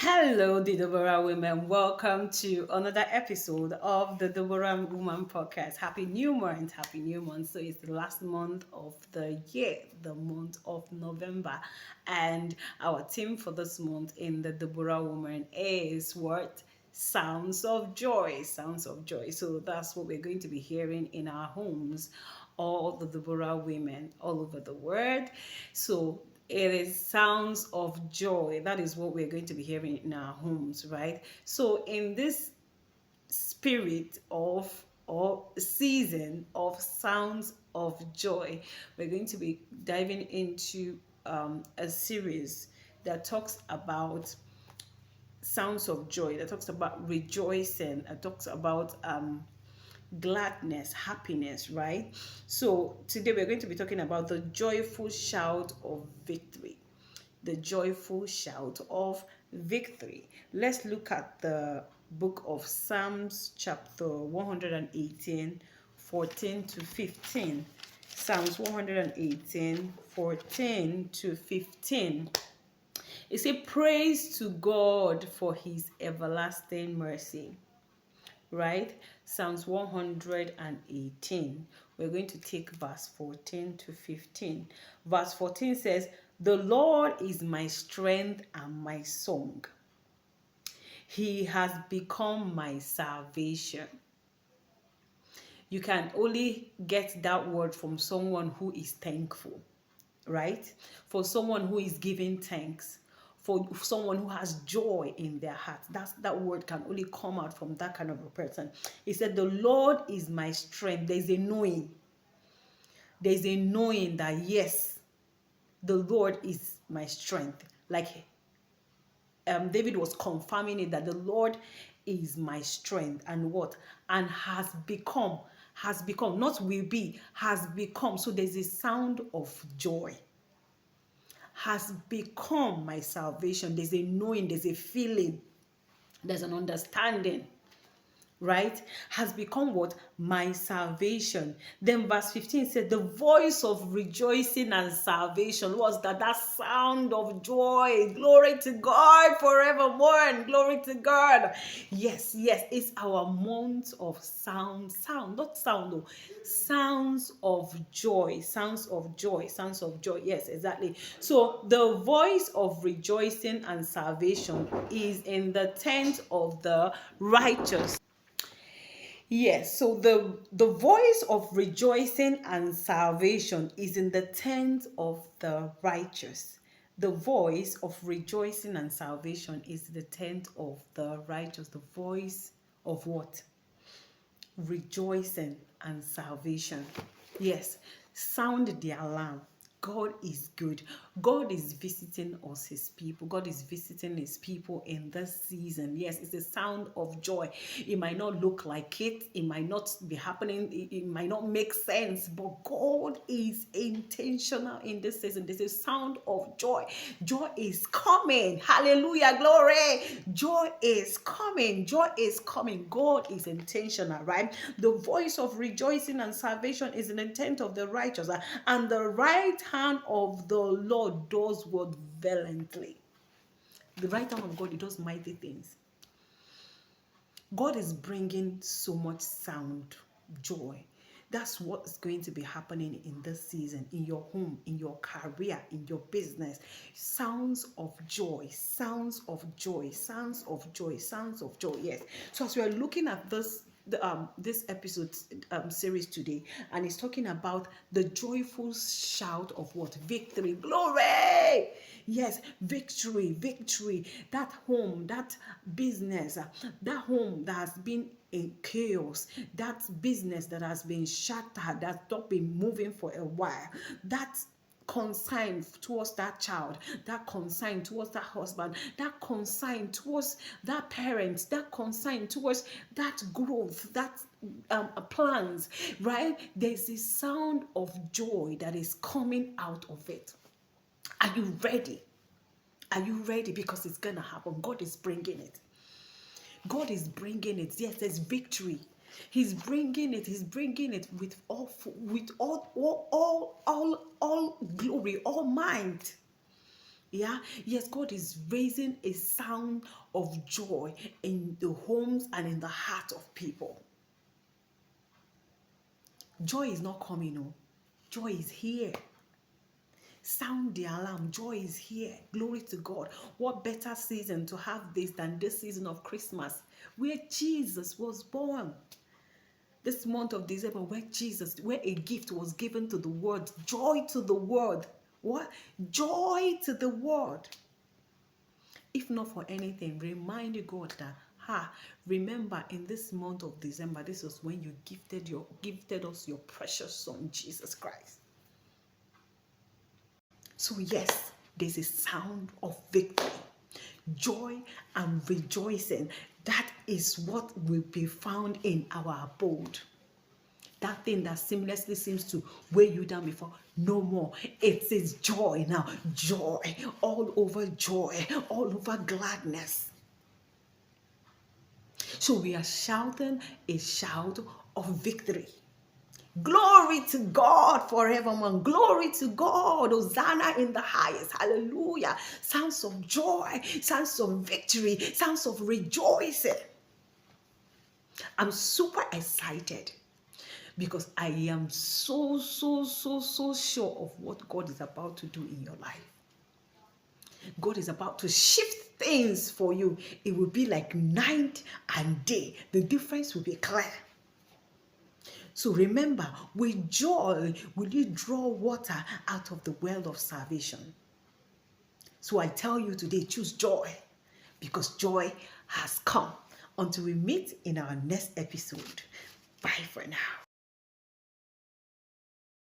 Hello, the Deborah women. Welcome to another episode of the Deborah Woman Podcast. Happy New Month! Happy New Month! So it's the last month of the year, the month of November, and our theme for this month in the Deborah Woman is what? Sounds of joy. Sounds of joy. So that's what we're going to be hearing in our homes, all the Deborah women all over the world. So it is sounds of joy. That is what we're going to be hearing in our homes, right? So in this spirit of or season of sounds of joy, we're going to be diving into a series that talks about sounds of joy, that talks about rejoicing, that talks about gladness, happiness, right? So today we're going to be talking about the joyful shout of victory. The joyful shout of victory. Let's look at the book of Psalms, chapter 118, 14 to 15. Psalms 118, 14 to 15. It says, praise to God for his everlasting mercy, right? Psalms 118. We're going to take verse 14 to 15. Verse 14 says, the Lord is my strength and my song. He has become my salvation. You can only get that word from someone who is thankful, right? For someone who is giving thanks, for someone who has joy in their heart. That word can only come out from that kind of a person. He said, the Lord is my strength. There's a knowing. There's a knowing that yes, the Lord is my strength. Like David was confirming it, that the Lord is my strength and what? And has become, not will be, has become. So there's a sound of joy. Has become my salvation. There's a knowing, there's a feeling, there's an understanding, right? Has become what? My salvation. Then verse 15 said, the voice of rejoicing and salvation was that sound of joy. Glory to God forevermore, and glory to God. Yes, it's our month of sound, not sound though, sounds of joy, sounds of joy. Yes, exactly. So the voice of rejoicing and salvation is in the tent of the righteous. Yes, so the voice of rejoicing and salvation is in the tent of the righteous. The voice of rejoicing and salvation is the tent of the righteous. The voice of what? Rejoicing and salvation. Yes, sound the alarm. God is good. God is visiting us, his people. God is visiting his people in this season. Yes, it's a sound of joy. It might not look like it. It might not be happening. It might not make sense. But God is intentional in this season. There's a sound of joy. Joy is coming. Hallelujah. Glory. Joy is coming. Joy is coming. God is intentional, right? The voice of rejoicing and salvation is an intent of the righteous, and the right hand of the Lord does what valiantly. The right hand of God, it does mighty things. God is bringing so much sound, joy. That's what's going to be happening in this season, in your home, in your career, in your business. Sounds of joy, sounds of joy, sounds of joy, sounds of joy. Yes. So as we are looking at this episode series today, and it's talking about the joyful shout of what? Victory, glory. Yes, victory, victory. That home, that business, that home that has been in chaos, that business that has been shattered, that's not been moving for a while, that consign towards that child, that consign towards that husband, that consign towards that parent, that consign towards that growth, that plans, right? There's a sound of joy that is coming out of it. Are you ready? Are you ready? Because it's gonna happen. God is bringing it. God is bringing it. Yes, there's victory. He's bringing it. He's bringing it with all glory, all might. Yeah, yes, God is raising a sound of joy in the homes and in the heart of people. Joy is not coming, no. Joy is here. Sound the alarm. Joy is here. Glory to God. What better season to have this than this season of Christmas, where Jesus was born? This month of December, where a gift was given to the world. Joy to the world. What? Joy to the world. If not for anything, remind God that, remember in this month of December, this was when you gifted us your precious son, Jesus Christ. So yes, there's a sound of victory, joy and rejoicing. That is what will be found in our abode. That thing that seamlessly seems to weigh you down before, no more. It is joy now. Joy, all over joy, all over gladness. So we are shouting a shout of victory. Glory to God forevermore. Glory to God. Hosanna in the highest. Hallelujah. Sounds of joy, sounds of victory, sounds of rejoicing. I'm super excited because I am so sure of what God is about to do in your life. God is about to shift things for you. It will be like night and day. The difference will be clear. So remember, with joy will you draw water out of the well of salvation. So I tell you today, choose joy, because joy has come. Until we meet in our next episode. Bye for now.